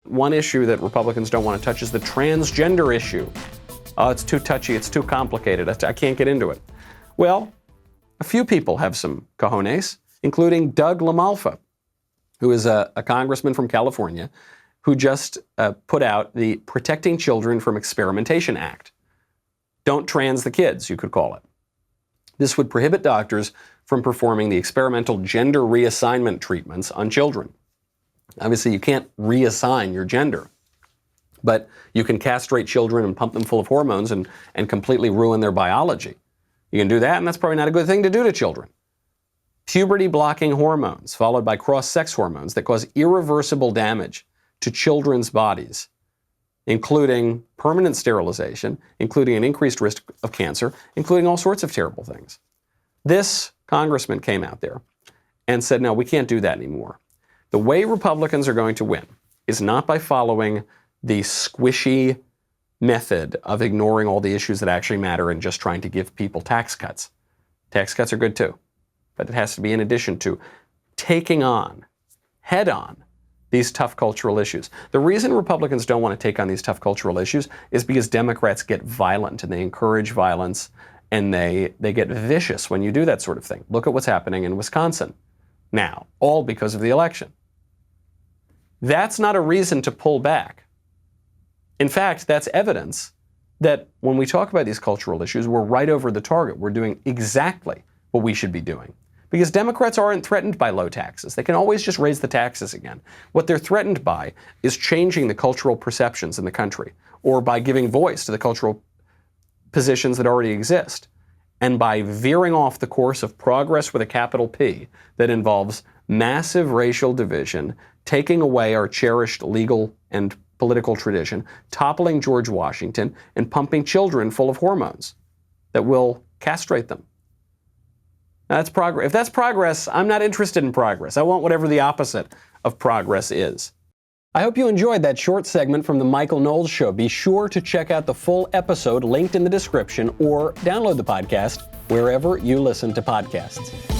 one issue that Republicans don't want to touch is the transgender issue. Oh, it's too touchy, it's too complicated, I can't get into it. Well, a few people have some cojones, including Doug LaMalfa, who is a congressman from California, who just put out the Protecting Children from Experimentation Act. Don't trans the kids, you could call it. This would prohibit doctors from performing the experimental gender reassignment treatments on children. Obviously, you can't reassign your gender, but you can castrate children and pump them full of hormones and completely ruin their biology. You can do that, and that's probably not a good thing to do to children. Puberty-blocking hormones, followed by cross-sex hormones that cause irreversible damage to children's bodies, including permanent sterilization, including an increased risk of cancer, including all sorts of terrible things. This congressman came out there and said, no, we can't do that anymore. The way Republicans are going to win is not by following the squishy method of ignoring all the issues that actually matter and just trying to give people tax cuts. Tax cuts are good too, but it has to be in addition to taking on, head on, these tough cultural issues. The reason Republicans don't want to take on these tough cultural issues is because Democrats get violent and they encourage violence and they get vicious when you do that sort of thing. Look at what's happening in Wisconsin now, all because of the election. That's not a reason to pull back. In fact, that's evidence that when we talk about these cultural issues, we're right over the target. We're doing exactly what we should be doing. Because Democrats aren't threatened by low taxes. They can always just raise the taxes again. What they're threatened by is changing the cultural perceptions in the country, or by giving voice to the cultural positions that already exist, and by veering off the course of progress with a capital P that involves massive racial division, taking away our cherished legal and political tradition, toppling George Washington, and pumping children full of hormones that will castrate them. That's progress. If that's progress, I'm not interested in progress. I want whatever the opposite of progress is. I hope you enjoyed that short segment from the Michael Knowles Show. Be sure to check out the full episode linked in the description or download the podcast wherever you listen to podcasts.